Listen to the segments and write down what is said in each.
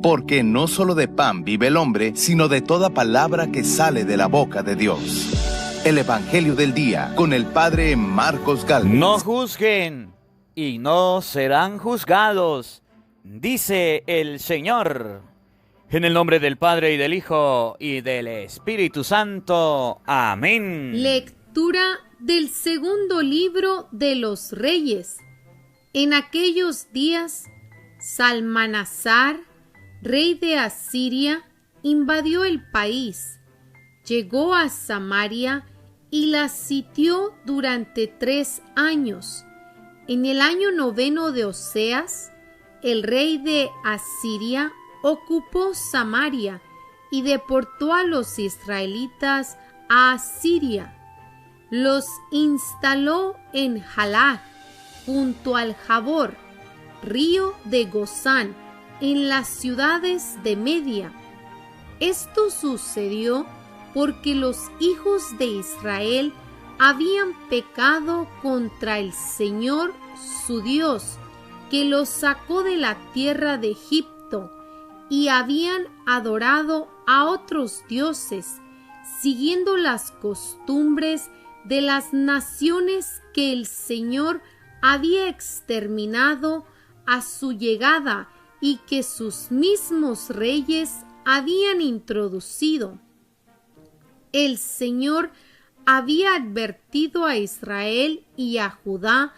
porque no solo de pan vive el hombre, sino de toda palabra que sale de la boca de Dios. El Evangelio del Día, con el Padre Marcos Gálvez. No juzguen, y no serán juzgados, dice el Señor. En el nombre del Padre, y del Hijo, y del Espíritu Santo. Amén. Lectura del segundo libro de los Reyes. En aquellos días, Salmanasar, rey de Asiria, invadió el país, llegó a Samaria y la sitió durante 3 años. En el año 9 de Oseas, el rey de Asiria ocupó Samaria y deportó a los israelitas a Asiria. Los instaló en Jalad, junto al Jabor, río de Gozán, en las ciudades de Media. Esto sucedió porque los hijos de Israel habían pecado contra el Señor su Dios, que los sacó de la tierra de Egipto, y habían adorado a otros dioses, siguiendo las costumbres de las naciones que el Señor había exterminado a su llegada y que sus mismos reyes habían introducido. El Señor había advertido a Israel y a Judá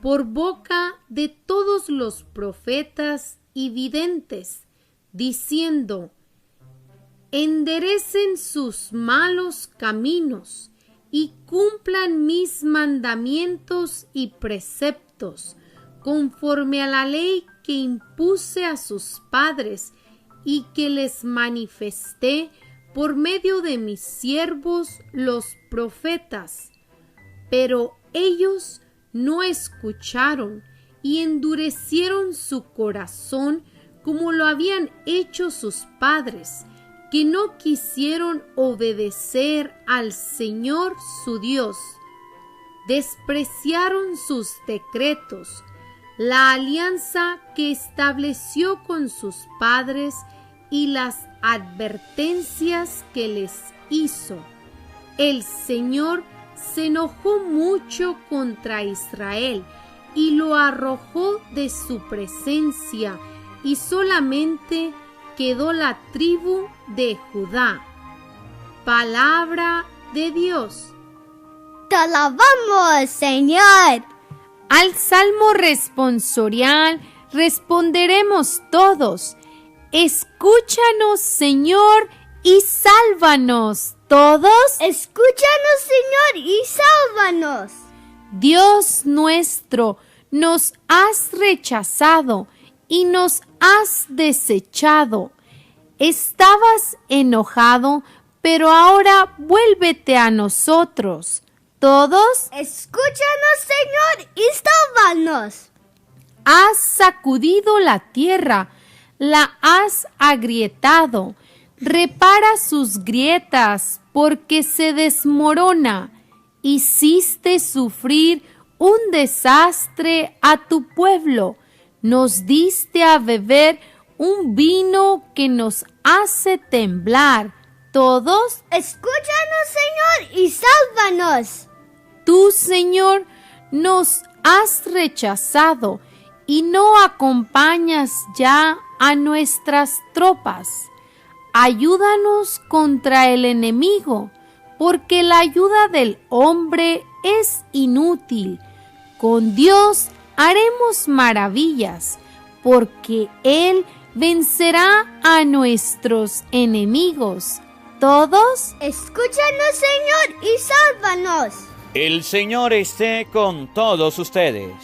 por boca de todos los profetas y videntes, diciendo: enderecen sus malos caminos y cumplan mis mandamientos y preceptos, conforme a la ley que impuse a sus padres y que les manifesté por medio de mis siervos los profetas. Pero ellos no escucharon y endurecieron su corazón como lo habían hecho sus padres, que no quisieron obedecer al Señor su Dios. Despreciaron sus decretos, la alianza que estableció con sus padres y las advertencias que les hizo. El Señor se enojó mucho contra Israel y lo arrojó de su presencia, y solamente quedó la tribu de Judá. Palabra de Dios. Te alabamos, Señor. Al salmo responsorial responderemos todos: escúchanos, Señor, y sálvanos. ¿Todos? Escúchanos, Señor, y sálvanos. Dios nuestro, nos has rechazado y nos has desechado. Estabas enojado, pero ahora vuélvete a nosotros. ¿Todos? Escúchanos, Señor, y sálvanos. Has sacudido la tierra, la has agrietado. Repara sus grietas, porque se desmorona. Hiciste sufrir un desastre a tu pueblo. Nos diste a beber un vino que nos hace temblar. ¿Todos? Escúchanos, Señor, y sálvanos. Tú, Señor, nos has rechazado y no acompañas ya a nuestras tropas. Ayúdanos contra el enemigo, porque la ayuda del hombre es inútil. Con Dios haremos maravillas, porque Él vencerá a nuestros enemigos. ¿Todos? Escúchanos, Señor, y sálvanos. El Señor esté con todos ustedes.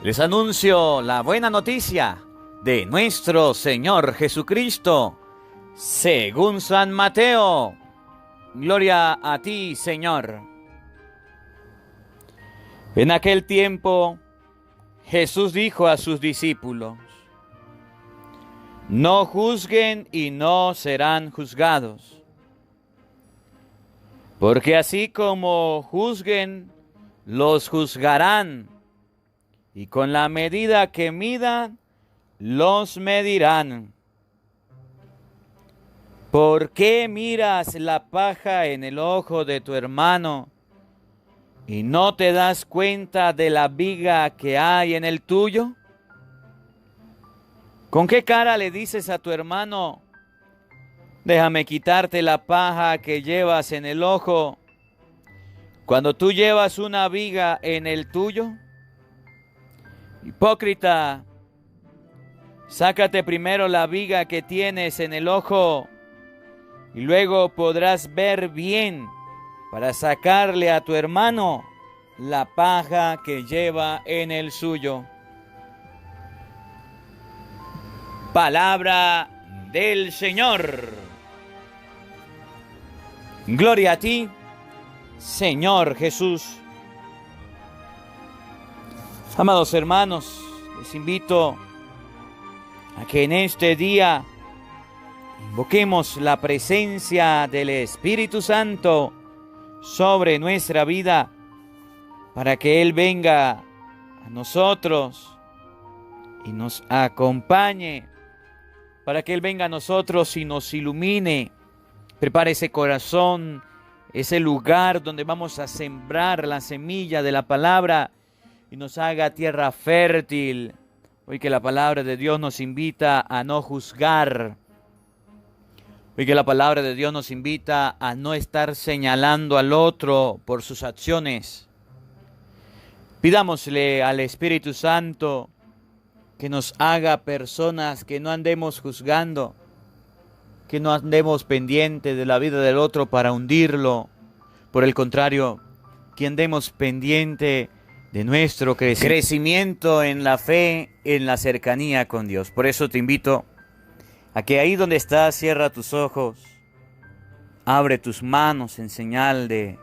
Les anuncio la buena noticia de nuestro Señor Jesucristo, según San Mateo. Gloria a ti, Señor. En aquel tiempo, Jesús dijo a sus discípulos: no juzguen y no serán juzgados. Porque así como juzguen, los juzgarán, y con la medida que midan, los medirán. ¿Por qué miras la paja en el ojo de tu hermano y no te das cuenta de la viga que hay en el tuyo? ¿Con qué cara le dices a tu hermano, déjame quitarte la paja que llevas en el ojo, cuando tú llevas una viga en el tuyo? Hipócrita, sácate primero la viga que tienes en el ojo y luego podrás ver bien para sacarle a tu hermano la paja que lleva en el suyo. Palabra del Señor. Gloria a ti, Señor Jesús. Amados hermanos, les invito a que en este día invoquemos la presencia del Espíritu Santo sobre nuestra vida para que Él venga a nosotros y nos acompañe, para que Él venga a nosotros y nos ilumine. Prepare ese corazón, ese lugar donde vamos a sembrar la semilla de la palabra y nos haga tierra fértil. Hoy que la palabra de Dios nos invita a no juzgar. Hoy que la palabra de Dios nos invita a no estar señalando al otro por sus acciones. Pidámosle al Espíritu Santo que nos haga personas que no andemos juzgando, que no andemos pendientes de la vida del otro para hundirlo. Por el contrario, que andemos pendiente de nuestro crecimiento en la fe, en la cercanía con Dios. Por eso te invito a que ahí donde estás, cierra tus ojos, abre tus manos en señal de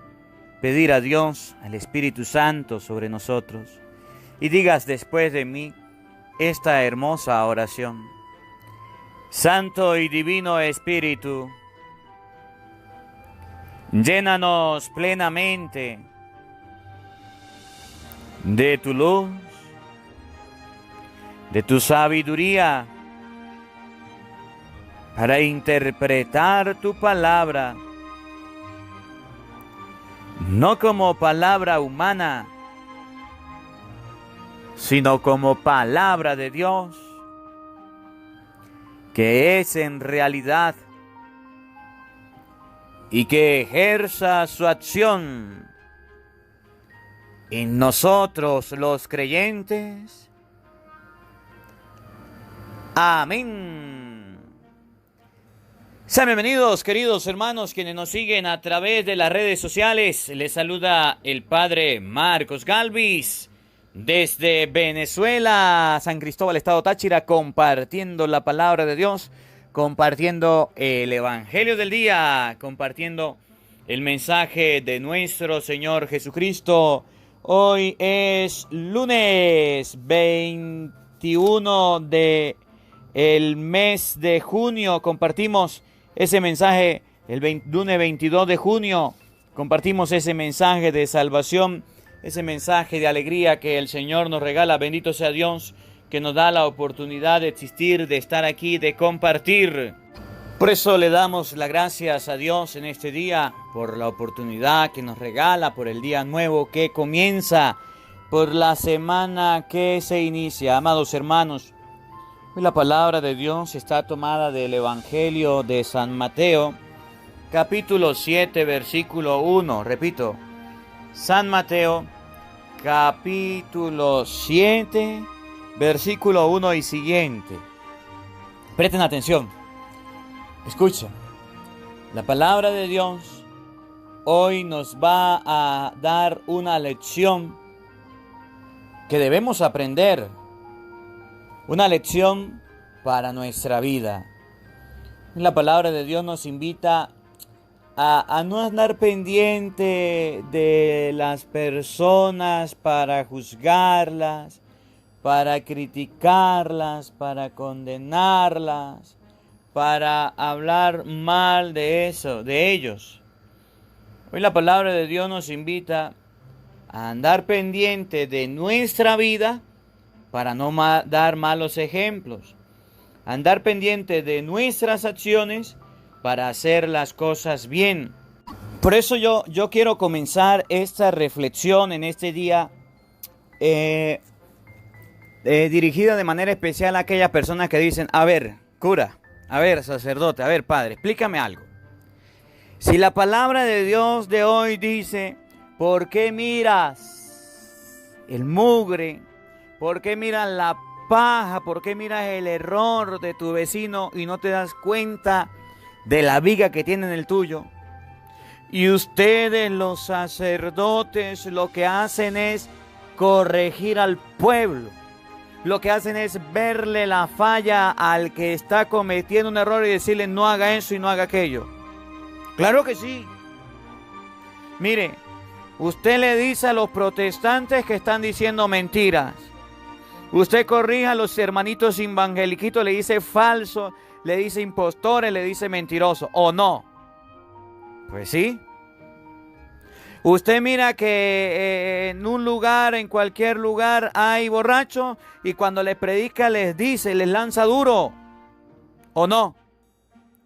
pedir a Dios, al Espíritu Santo sobre nosotros, y digas después de mí esta hermosa oración. Santo y Divino Espíritu, llénanos plenamente de tu luz, de tu sabiduría, para interpretar tu palabra, no como palabra humana, sino como palabra de Dios, que es en realidad y que ejerza su acción en nosotros los creyentes. Amén. Sean bienvenidos, queridos hermanos, quienes nos siguen a través de las redes sociales. Les saluda el Padre Marcos Galvis desde Venezuela, San Cristóbal, Estado Táchira, compartiendo la palabra de Dios, compartiendo el Evangelio del día, compartiendo el mensaje de nuestro Señor Jesucristo. Hoy es lunes 21 del mes de junio. Compartimos ese mensaje el lunes 22 de junio. Compartimos ese mensaje de salvación, ese mensaje de alegría que el Señor nos regala. Bendito sea Dios que nos da la oportunidad de existir, de estar aquí, de compartir. Por eso le damos las gracias a Dios en este día, por la oportunidad que nos regala, por el día nuevo que comienza, por la semana que se inicia. Amados hermanos, hoy la palabra de Dios está tomada del Evangelio de San Mateo, capítulo 7, versículo 1. Repito, San Mateo, capítulo 7, versículo 1 y siguiente. Presten atención. Escuchen, la palabra de Dios hoy nos va a dar una lección que debemos aprender, una lección para nuestra vida. La palabra de Dios nos invita a no andar pendiente de las personas para juzgarlas, para criticarlas, para condenarlas, para hablar mal de ellos. Hoy la palabra de Dios nos invita a andar pendiente de nuestra vida para no dar malos ejemplos. Andar pendiente de nuestras acciones para hacer las cosas bien. Por eso yo quiero comenzar esta reflexión en este día dirigida de manera especial a aquellas personas que dicen: a ver, cura, a ver, sacerdote, a ver, padre, explícame algo. Si la palabra de Dios de hoy dice: ¿por qué miras el mugre? ¿Por qué miras la paja? ¿Por qué miras el error de tu vecino y no te das cuenta de la viga que tiene en el tuyo? Y ustedes, los sacerdotes, lo que hacen es corregir al pueblo. Lo que hacen es verle la falla al que está cometiendo un error y decirle: no haga eso y no haga aquello. Claro que sí. Mire, usted le dice a los protestantes que están diciendo mentiras. Usted corrige a los hermanitos evangeliquitos, le dice falso, le dice impostores, le dice mentiroso. ¿O no? Pues sí. Usted mira que en un lugar, en cualquier lugar, hay borrachos y cuando les predica les dice, les lanza duro. ¿O no?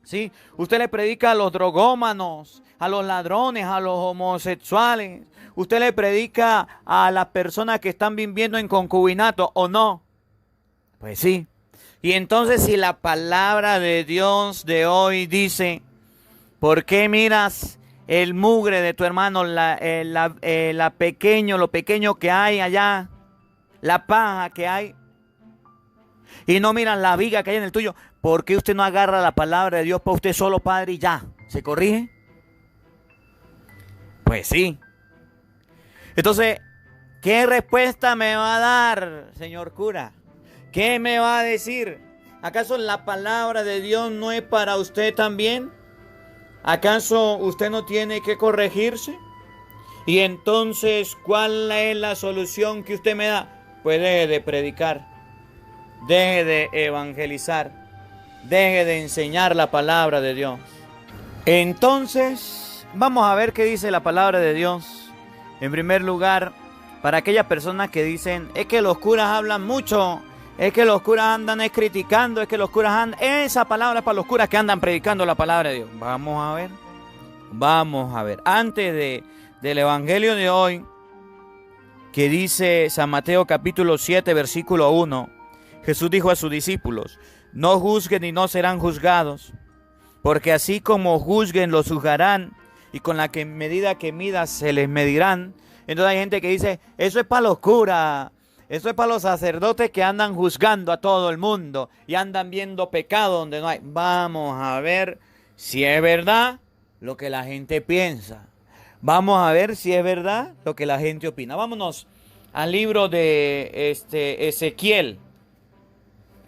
¿Sí? Usted le predica a los drogómanos, a los ladrones, a los homosexuales. Usted le predica a las personas que están viviendo en concubinato, ¿o no? Pues sí. Y entonces, si la palabra de Dios de hoy dice: ¿por qué miras el mugre de tu hermano, lo pequeño que hay allá, la paja que hay, y no miras la viga que hay en el tuyo? ¿Por qué usted no agarra la palabra de Dios para usted solo, padre, y ya se corrige? Pues sí. Entonces, ¿qué respuesta me va a dar, señor cura? ¿Qué me va a decir? ¿Acaso la palabra de Dios no es para usted también? ¿Acaso usted no tiene que corregirse? Y entonces, ¿cuál es la solución que usted me da? Pues deje de predicar, deje de evangelizar, deje de enseñar la palabra de Dios. Entonces, vamos a ver qué dice la palabra de Dios. En primer lugar, para aquellas personas que dicen: es que los curas hablan mucho, es que los curas andan criticando, es que los curas andan... Esa palabra es para los curas que andan predicando la palabra de Dios. Vamos a ver. Antes del evangelio de hoy, que dice San Mateo capítulo 7, versículo 1, Jesús dijo a sus discípulos: no juzguen y no serán juzgados, porque así como juzguen los juzgarán, y con la medida que midas se les medirán. Entonces hay gente que dice: eso es para los curas, eso es para los sacerdotes que andan juzgando a todo el mundo y andan viendo pecado donde no hay. Vamos a ver si es verdad lo que la gente piensa. Vamos a ver si es verdad lo que la gente opina. Vámonos al libro de Ezequiel,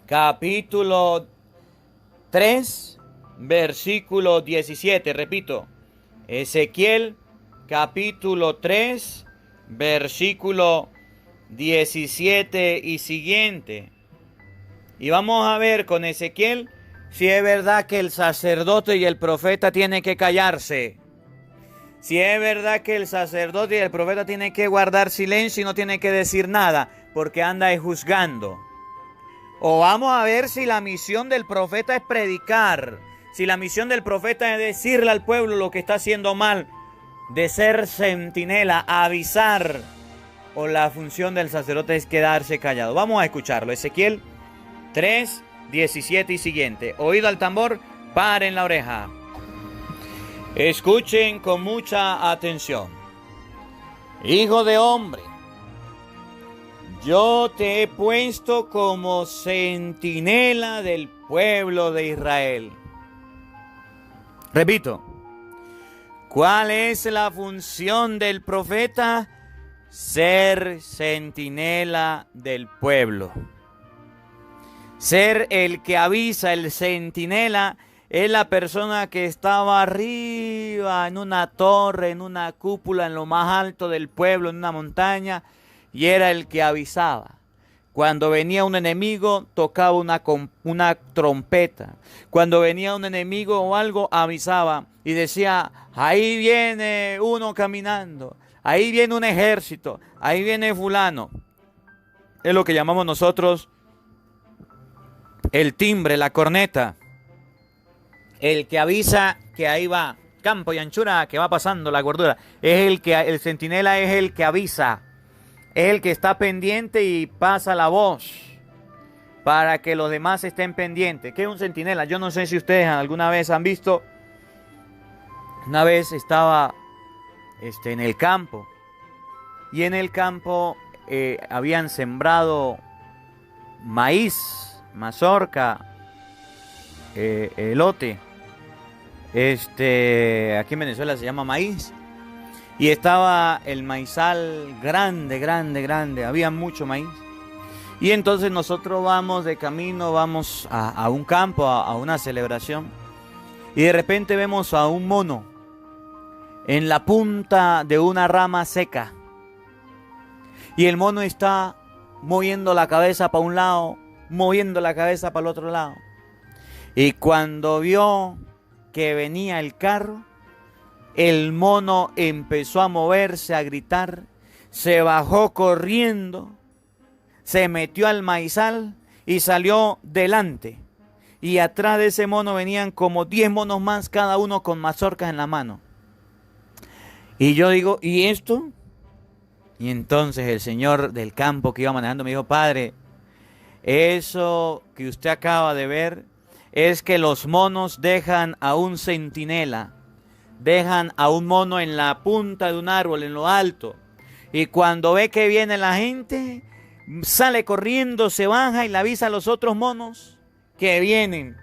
capítulo 3, versículo 17. Repito, Ezequiel, capítulo 3, versículo 17 y siguiente. Y vamos a ver con Ezequiel si es verdad que el sacerdote y el profeta tienen que callarse. Si es verdad que el sacerdote y el profeta tienen que guardar silencio y no tienen que decir nada porque anda juzgando. O vamos a ver si la misión del profeta es predicar. Si la misión del profeta es decirle al pueblo lo que está haciendo mal, de ser centinela, avisar. O la función del sacerdote es quedarse callado. Vamos a escucharlo. Ezequiel 3, 17 y siguiente. Oído al tambor, paren la oreja. Escuchen con mucha atención. Hijo de hombre, yo te he puesto como centinela del pueblo de Israel. Repito, ¿cuál es la función del profeta? Ser centinela del pueblo. Ser el que avisa, el centinela, es la persona que estaba arriba en una torre, en una cúpula, en lo más alto del pueblo, en una montaña, y era el que avisaba. Cuando venía un enemigo, tocaba una trompeta. Cuando venía un enemigo o algo, avisaba y decía: ahí viene uno caminando, ahí viene un ejército, ahí viene fulano. Es lo que llamamos nosotros el timbre, la corneta. El que avisa que ahí va campo y anchura, que va pasando la gordura. El centinela es el que avisa. Es el que está pendiente y pasa la voz para que los demás estén pendientes. ¿Qué es un centinela? Yo no sé si ustedes alguna vez han visto. Una vez estaba en el campo. Y en el campo habían sembrado maíz, mazorca, elote. Aquí en Venezuela se llama maíz. Y estaba el maizal grande, grande, grande. Había mucho maíz. Y entonces nosotros vamos de camino, vamos a un campo, a una celebración. Y de repente vemos a un mono en la punta de una rama seca. Y el mono está moviendo la cabeza para un lado, moviendo la cabeza para el otro lado. Y cuando vio que venía el carro, el mono empezó a moverse, a gritar, se bajó corriendo, se metió al maizal y salió delante. Y atrás de ese mono venían como 10 monos más, cada uno con mazorcas en la mano. Y yo digo, ¿y esto? Y entonces el señor del campo que iba manejando me dijo, padre, eso que usted acaba de ver es que los monos dejan a un centinela, dejan a un mono en la punta de un árbol, en lo alto. Y cuando ve que viene la gente, sale corriendo, se baja y le avisa a los otros monos que vienen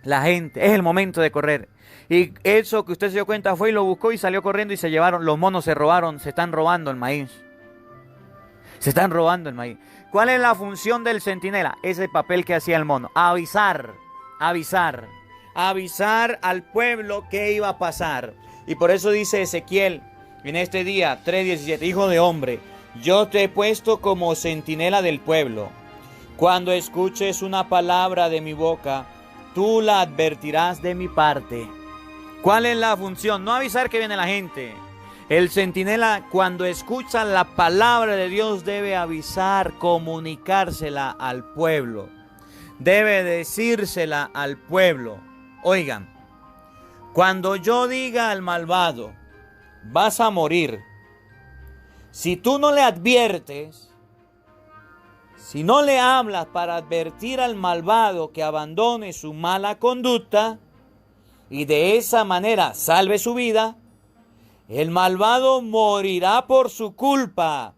la gente. Es el momento de correr. Y eso que usted se dio cuenta fue y lo buscó y salió corriendo y se llevaron, los monos se robaron, se están robando el maíz. Se están robando el maíz. ¿Cuál es la función del centinela? Ese papel que hacía el mono. Avisar al pueblo que iba a pasar. Y por eso dice Ezequiel en este día 3:17, hijo de hombre, yo te he puesto como centinela del pueblo. Cuando escuches una palabra de mi boca, tú la advertirás de mi parte. ¿Cuál es la función? No avisar que viene la gente. El centinela, cuando escucha la palabra de Dios, debe avisar, comunicársela al pueblo. Debe decírsela al pueblo. Oigan, cuando yo diga al malvado, vas a morir, si tú no le adviertes, si no le hablas para advertir al malvado que abandone su mala conducta y de esa manera salve su vida, el malvado morirá por su culpa,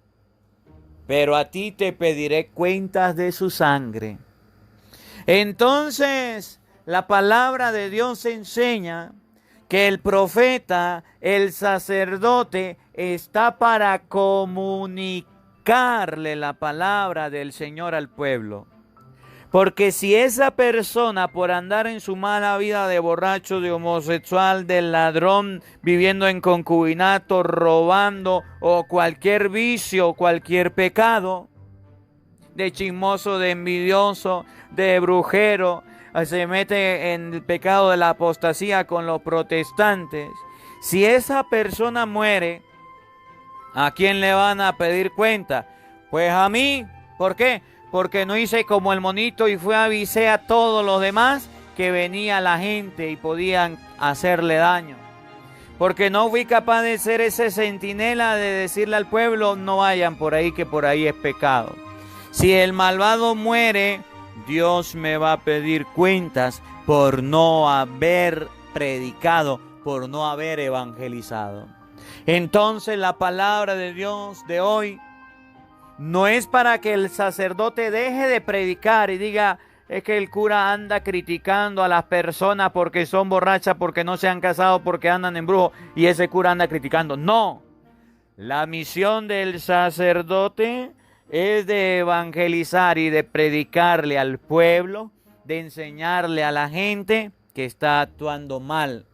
pero a ti te pediré cuentas de su sangre. Entonces, la palabra de Dios enseña que el profeta, el sacerdote, está para comunicarle la palabra del Señor al pueblo. Porque si esa persona, por andar en su mala vida de borracho, de homosexual, de ladrón, viviendo en concubinato, robando, o cualquier vicio, cualquier pecado, de chismoso, de envidioso, de brujero, se mete en el pecado de la apostasía con los protestantes. Si esa persona muere, ¿a quién le van a pedir cuenta? Pues a mí. ¿Por qué? Porque no hice como el monito y avisé a todos los demás que venía la gente y podían hacerle daño. Porque no fui capaz de ser ese centinela de decirle al pueblo, no vayan por ahí, que por ahí es pecado. Si el malvado muere, Dios me va a pedir cuentas por no haber predicado, por no haber evangelizado. Entonces la palabra de Dios de hoy no es para que el sacerdote deje de predicar y diga, es que el cura anda criticando a las personas porque son borrachas, porque no se han casado, porque andan en brujo, y ese cura anda criticando. No, la misión del sacerdote es de evangelizar y de predicarle al pueblo, de enseñarle a la gente que está actuando mal,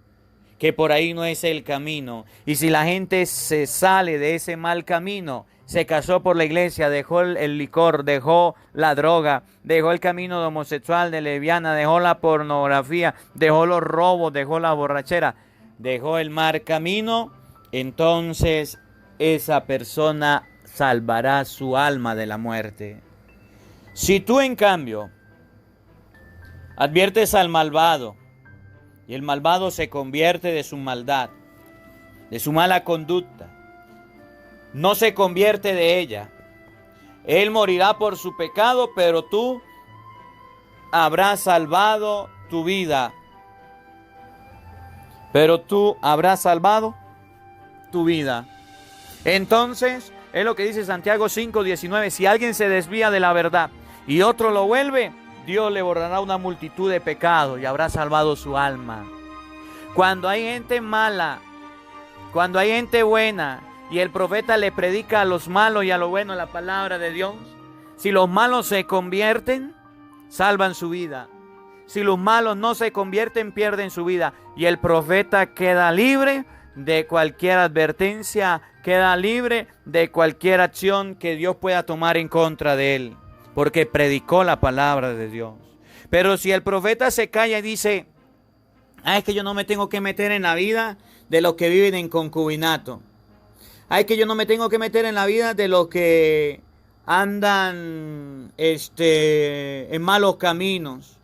que por ahí no es el camino. Y si la gente se sale de ese mal camino, se casó por la iglesia, dejó el licor, dejó la droga, dejó el camino de homosexual, de lesbiana, dejó la pornografía, dejó los robos, dejó la borrachera, dejó el mal camino, entonces esa persona salvará su alma de la muerte. Si tú, en cambio, adviertes al malvado y el malvado se convierte de su maldad, de su mala conducta, no se convierte de ella, él morirá por su pecado, pero tú habrás salvado tu vida. Pero tú habrás salvado tu vida. Entonces, es lo que dice Santiago 5:19. Si alguien se desvía de la verdad y otro lo vuelve, Dios le borrará una multitud de pecados y habrá salvado su alma. Cuando hay gente mala, cuando hay gente buena, y el profeta le predica a los malos y a lo bueno la palabra de Dios, si los malos se convierten, salvan su vida. Si los malos no se convierten, pierden su vida. Y el profeta queda libre de cualquier advertencia, queda libre de cualquier acción que Dios pueda tomar en contra de él, porque predicó la palabra de Dios. Pero si el profeta se calla y dice, es que yo no me tengo que meter en la vida de los que viven en concubinato. Es que yo no me tengo que meter en la vida de los que andan en malos caminos.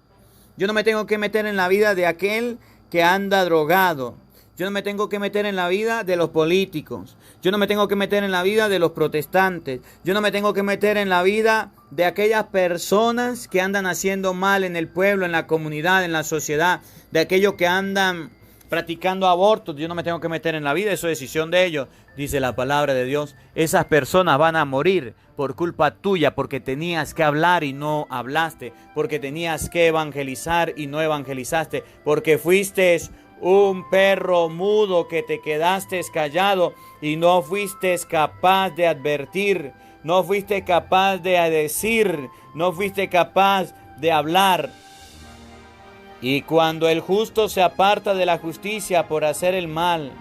Yo no me tengo que meter en la vida de aquel que anda drogado. Yo no me tengo que meter en la vida de los políticos. Yo no me tengo que meter en la vida de los protestantes. Yo no me tengo que meter en la vida de aquellas personas que andan haciendo mal en el pueblo, en la comunidad, en la sociedad. De aquellos que andan practicando abortos. Yo no me tengo que meter en la vida, eso es decisión de ellos. Dice la palabra de Dios, esas personas van a morir por culpa tuya, porque tenías que hablar y no hablaste, porque tenías que evangelizar y no evangelizaste, porque fuiste un perro mudo que te quedaste callado y no fuiste capaz de advertir, no fuiste capaz de decir, no fuiste capaz de hablar. Y cuando el justo se aparta de la justicia por hacer el mal,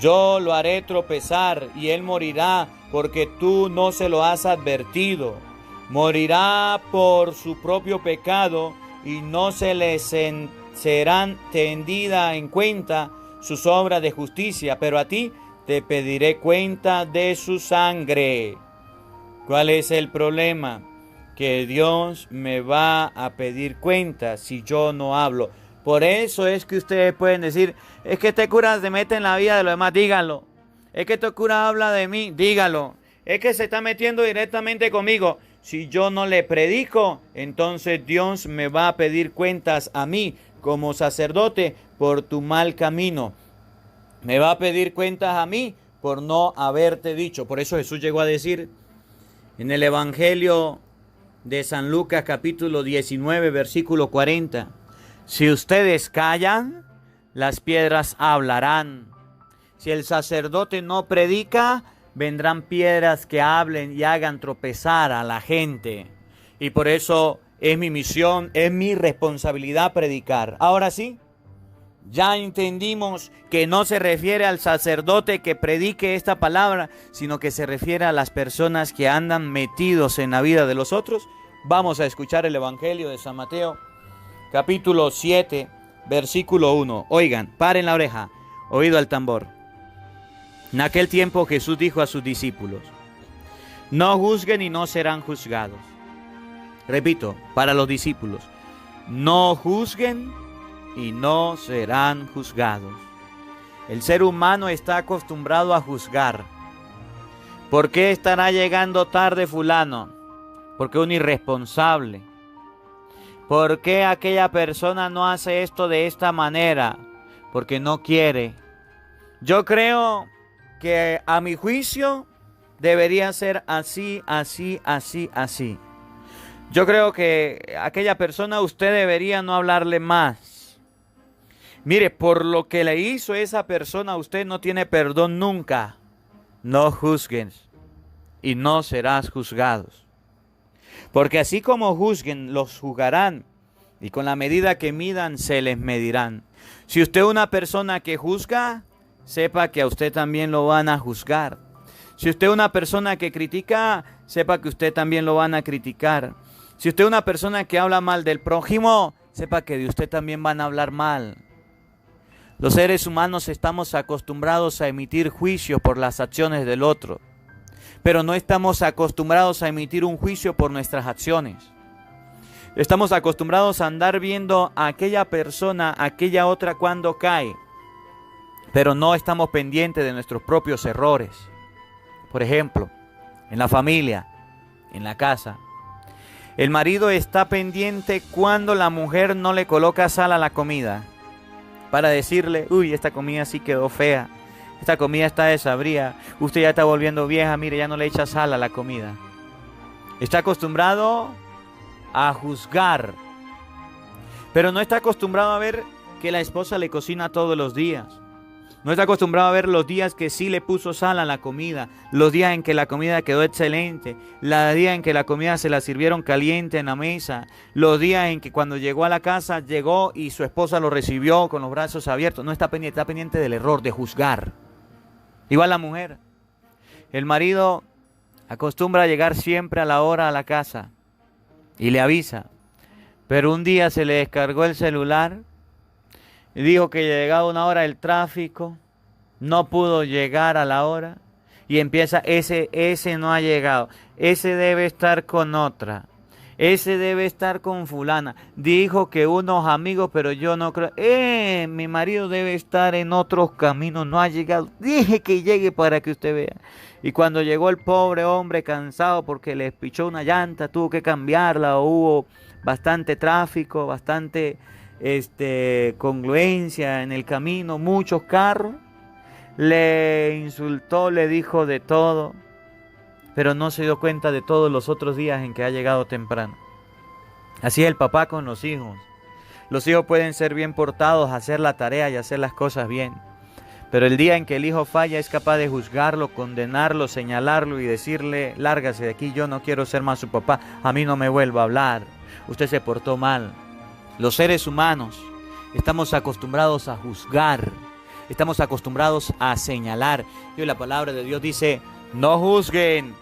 yo lo haré tropezar y él morirá porque tú no se lo has advertido. Morirá por su propio pecado y no se le serán tendida en cuenta sus obras de justicia, pero a ti te pediré cuenta de su sangre. ¿Cuál es el problema? Que Dios me va a pedir cuenta si yo no hablo. Por eso es que ustedes pueden decir, es que este cura se mete en la vida de los demás, díganlo. Es que este cura habla de mí, dígalo. Es que se está metiendo directamente conmigo. Si yo no le predico, entonces Dios me va a pedir cuentas a mí como sacerdote por tu mal camino. Me va a pedir cuentas a mí por no haberte dicho. Por eso Jesús llegó a decir en el Evangelio de San Lucas capítulo 19 versículo 40. Si ustedes callan, las piedras hablarán. Si el sacerdote no predica, vendrán piedras que hablen y hagan tropezar a la gente. Y por eso es mi misión, es mi responsabilidad predicar. Ahora sí, ya entendimos que no se refiere al sacerdote que predique esta palabra, sino que se refiere a las personas que andan metidos en la vida de los otros. Vamos a escuchar el Evangelio de San Mateo, capítulo 7, versículo 1. Oigan, paren la oreja, oído al tambor. En aquel tiempo Jesús dijo a sus discípulos, no juzguen y no serán juzgados. Repito, para los discípulos, no juzguen y no serán juzgados. El ser humano está acostumbrado a juzgar. ¿Por qué estará llegando tarde fulano? Porque es un irresponsable. ¿Por qué aquella persona no hace esto de esta manera? Porque no quiere. Yo creo que a mi juicio debería ser así, así, así, así. Yo creo que aquella persona usted debería no hablarle más. Mire, por lo que le hizo esa persona, usted no tiene perdón nunca. No juzguen y no serás juzgados. Porque así como juzguen, los juzgarán. Y con la medida que midan, se les medirán. Si usted es una persona que juzga, sepa que a usted también lo van a juzgar. Si usted es una persona que critica, sepa que usted también lo van a criticar. Si usted es una persona que habla mal del prójimo, sepa que de usted también van a hablar mal. Los seres humanos estamos acostumbrados a emitir juicio por las acciones del otro. pero no estamos acostumbrados a emitir un juicio por nuestras acciones. Estamos acostumbrados a andar viendo a aquella persona, a aquella otra cuando cae, pero no estamos pendientes de nuestros propios errores. Por ejemplo, en la familia, en la casa, el marido está pendiente cuando la mujer no le coloca sal a la comida, para decirle, uy, esta comida sí quedó fea, esta comida está desabrida, usted ya está volviendo vieja, mire, ya no le echa sal a la comida. Está acostumbrado a juzgar, pero no está acostumbrado a ver que la esposa le cocina todos los días. No está acostumbrado a ver los días que sí le puso sal a la comida, los días en que la comida quedó excelente, los días en que la comida se la sirvieron caliente en la mesa, los días en que cuando llegó a la casa llegó y su esposa lo recibió con los brazos abiertos. No está pendiente, está pendiente del error, de juzgar. Igual la mujer. El marido acostumbra a llegar siempre a la hora a la casa y le avisa, pero un día se le descargó el celular y dijo que llegaba una hora del tráfico, no pudo llegar a la hora y empieza, ese no ha llegado, ese debe estar con otra, ese debe estar con fulana, dijo que unos amigos, pero yo no creo, mi marido debe estar en otros caminos, no ha llegado, dije que llegue para que usted vea. Y cuando llegó el pobre hombre cansado porque le pichó una llanta, tuvo que cambiarla, hubo bastante tráfico, bastante congruencia en el camino, muchos carros, le insultó, le dijo de todo, pero no se dio cuenta de todos los otros días en que ha llegado temprano. Así es el papá con los hijos. Los hijos pueden ser bien portados, hacer la tarea y hacer las cosas bien, pero el día en que el hijo falla es capaz de juzgarlo, condenarlo, señalarlo y decirle, lárgase de aquí, yo no quiero ser más su papá, a mí no me vuelva a hablar, usted se portó mal. Los seres humanos estamos acostumbrados a juzgar, estamos acostumbrados a señalar. Y la palabra de Dios dice, no juzguen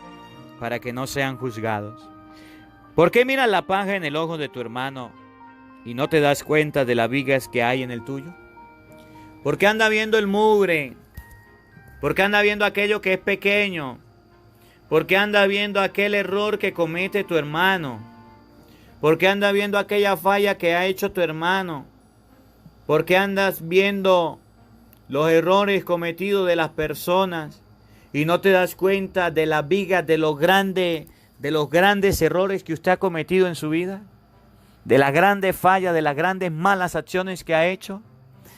para que no sean juzgados. ¿Por qué miras la paja en el ojo de tu hermano y no te das cuenta de las vigas que hay en el tuyo? ¿Por qué anda viendo el mugre? ¿Por qué anda viendo aquello que es pequeño? ¿Por qué anda viendo aquel error que comete tu hermano? ¿Por qué andas viendo aquella falla que ha hecho tu hermano? ¿Por qué andas viendo los errores cometidos de las personas y no te das cuenta de las vigas, de los grandes errores que usted ha cometido en su vida? De las grandes fallas, de las grandes malas acciones que ha hecho,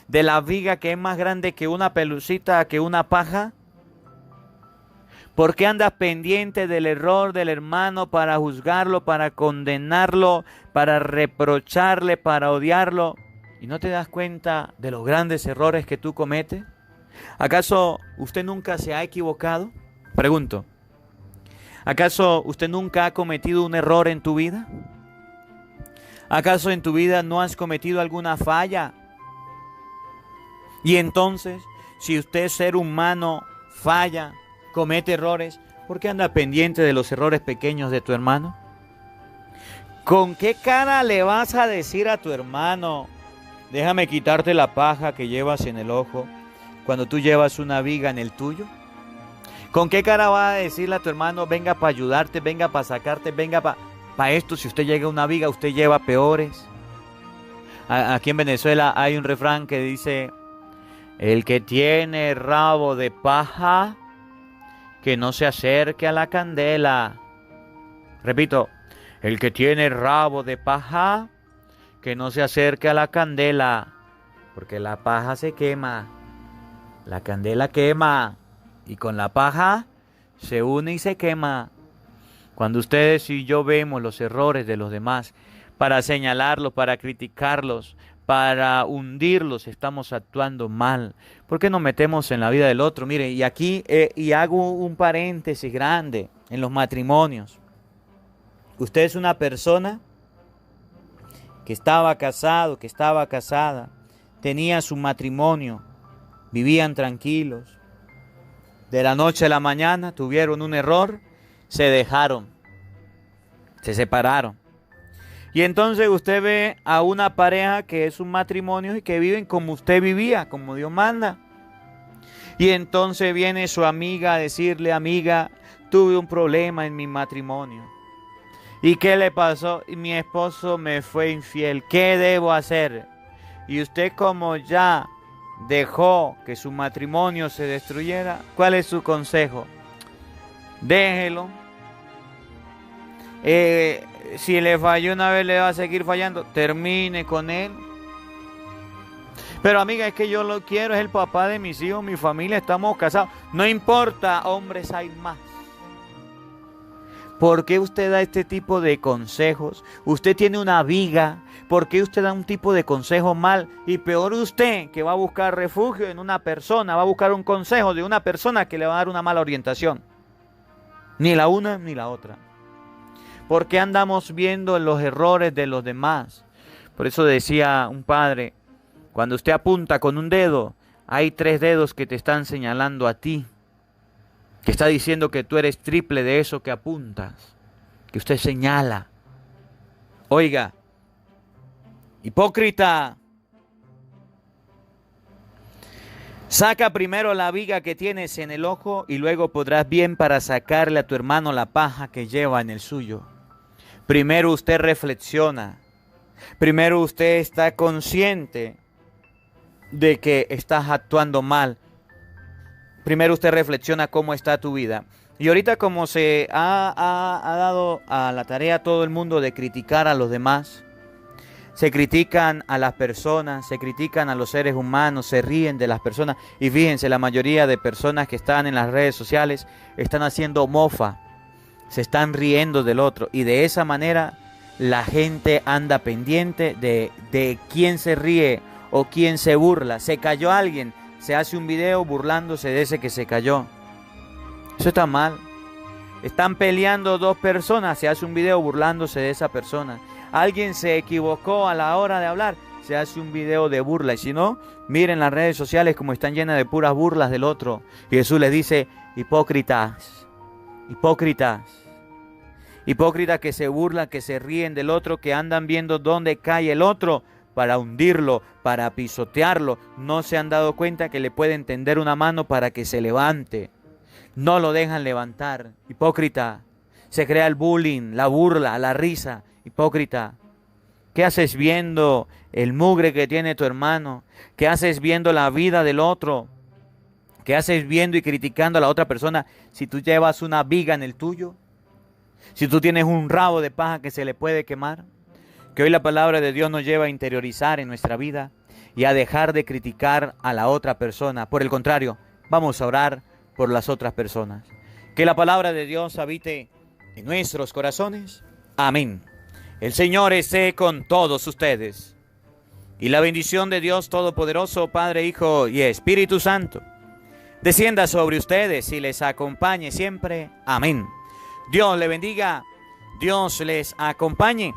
de la viga que es más grande que una pelucita, que una paja. ¿Por qué andas pendiente del error del hermano para juzgarlo, para condenarlo, para reprocharle, para odiarlo? ¿Y no te das cuenta de los grandes errores que tú cometes? ¿Acaso usted nunca se ha equivocado? Pregunto. ¿Acaso usted nunca ha cometido un error en tu vida? ¿Acaso en tu vida no has cometido alguna falla? Y entonces, si usted ser humano falla, comete errores, ¿por qué anda pendiente de los errores pequeños de tu hermano? ¿Con qué cara le vas a decir a tu hermano, déjame quitarte la paja que llevas en el ojo, cuando tú llevas una viga en el tuyo? ¿Con qué cara va a decirle a tu hermano, venga para ayudarte, venga para sacarte, venga para esto? Si usted llega a una viga, usted lleva peores. Aquí en Venezuela hay un refrán que dice, el que tiene rabo de paja, que no se acerque a la candela. Repito, el que tiene rabo de paja, que no se acerque a la candela, porque la paja se quema, la candela quema, y con la paja se une y se quema. Cuando ustedes y yo vemos los errores de los demás, para señalarlos, para criticarlos, para hundirlos, estamos actuando mal. ¿Por qué nos metemos en la vida del otro? Mire, y aquí y hago un paréntesis grande en los matrimonios. Usted es una persona que estaba casado, que estaba casada, tenía su matrimonio, vivían tranquilos. De la noche a la mañana tuvieron un error, se dejaron, se separaron. Y entonces usted ve a una pareja que es un matrimonio y que viven como usted vivía, como Dios manda. Y entonces viene su amiga a decirle, amiga, tuve un problema en mi matrimonio. ¿Y qué le pasó? Mi esposo me fue infiel. ¿Qué debo hacer? Y usted, como ya dejó que su matrimonio se destruyera, ¿cuál es su consejo? Déjelo. Si le falló una vez, le va a seguir fallando. Termine con él. Pero amiga, es que yo lo quiero, es el papá de mis hijos, mi familia, estamos casados. No importa, hombres hay más. ¿Por qué usted da este tipo de consejos? Usted tiene una viga. ¿Por qué usted da un tipo de consejo mal? Y peor usted, que va a buscar refugio en una persona, va a buscar un consejo de una persona que le va a dar una mala orientación. Ni la una ni la otra. ¿Por qué andamos viendo los errores de los demás? Por eso decía un padre, cuando usted apunta con un dedo, hay 3 dedos que te están señalando a ti. Que está diciendo que tú eres triple de eso que apuntas, que usted señala. Oiga, hipócrita, saca primero la viga que tienes en el ojo y luego podrás bien para sacarle a tu hermano la paja que lleva en el suyo. Primero usted reflexiona, primero usted está consciente de que estás actuando mal. Primero usted reflexiona cómo está tu vida. Y ahorita, como se ha dado a la tarea todo el mundo de criticar a los demás, se critican a las personas, se critican a los seres humanos, se ríen de las personas. Y fíjense, la mayoría de personas que están en las redes sociales están haciendo mofa, se están riendo del otro. Y de esa manera la gente anda pendiente de quién se ríe o quién se burla. Se cayó alguien, se hace un video burlándose de ese que se cayó. Eso está mal. Están peleando 2 personas, se hace un video burlándose de esa persona. Alguien se equivocó a la hora de hablar, se hace un video de burla. Y si no, miren las redes sociales como están llenas de puras burlas del otro. Y Jesús les dice, hipócritas, hipócritas. Hipócritas que se burlan, que se ríen del otro, que andan viendo dónde cae el otro para hundirlo, para pisotearlo. No se han dado cuenta que le pueden tender una mano para que se levante. No lo dejan levantar. Hipócrita. Se crea el bullying, la burla, la risa. Hipócrita. ¿Qué haces viendo el mugre que tiene tu hermano? ¿Qué haces viendo la vida del otro? ¿Qué haces viendo y criticando a la otra persona si tú llevas una viga en el tuyo? Si tú tienes un rabo de paja que se le puede quemar. Que hoy la palabra de Dios nos lleva a interiorizar en nuestra vida y a dejar de criticar a la otra persona. Por el contrario, vamos a orar por las otras personas. Que la palabra de Dios habite en nuestros corazones. Amén. El Señor esté con todos ustedes. Y la bendición de Dios Todopoderoso, Padre, Hijo y Espíritu Santo, descienda sobre ustedes y les acompañe siempre. Amén. Dios le bendiga. Dios les acompañe.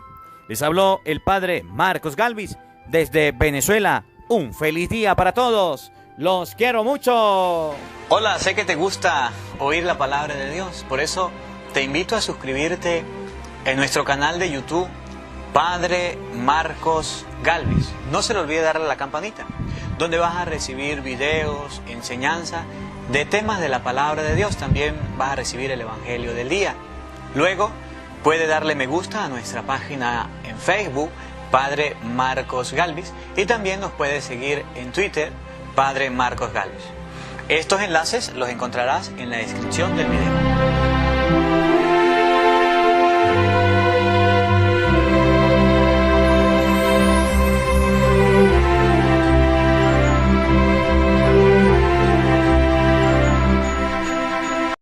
Les habló el Padre Marcos Galvis desde Venezuela. Un feliz día para todos. Los quiero mucho. Hola, sé que te gusta oír la palabra de Dios. Por eso te invito a suscribirte en nuestro canal de YouTube, Padre Marcos Galvis. No se le olvide darle a la campanita, donde vas a recibir videos, enseñanza de temas de la palabra de Dios. También vas a recibir el Evangelio del día. Luego, puede darle me gusta a nuestra página en Facebook, Padre Marcos Galvis, y también nos puede seguir en Twitter, Padre Marcos Galvis. Estos enlaces los encontrarás en la descripción del video.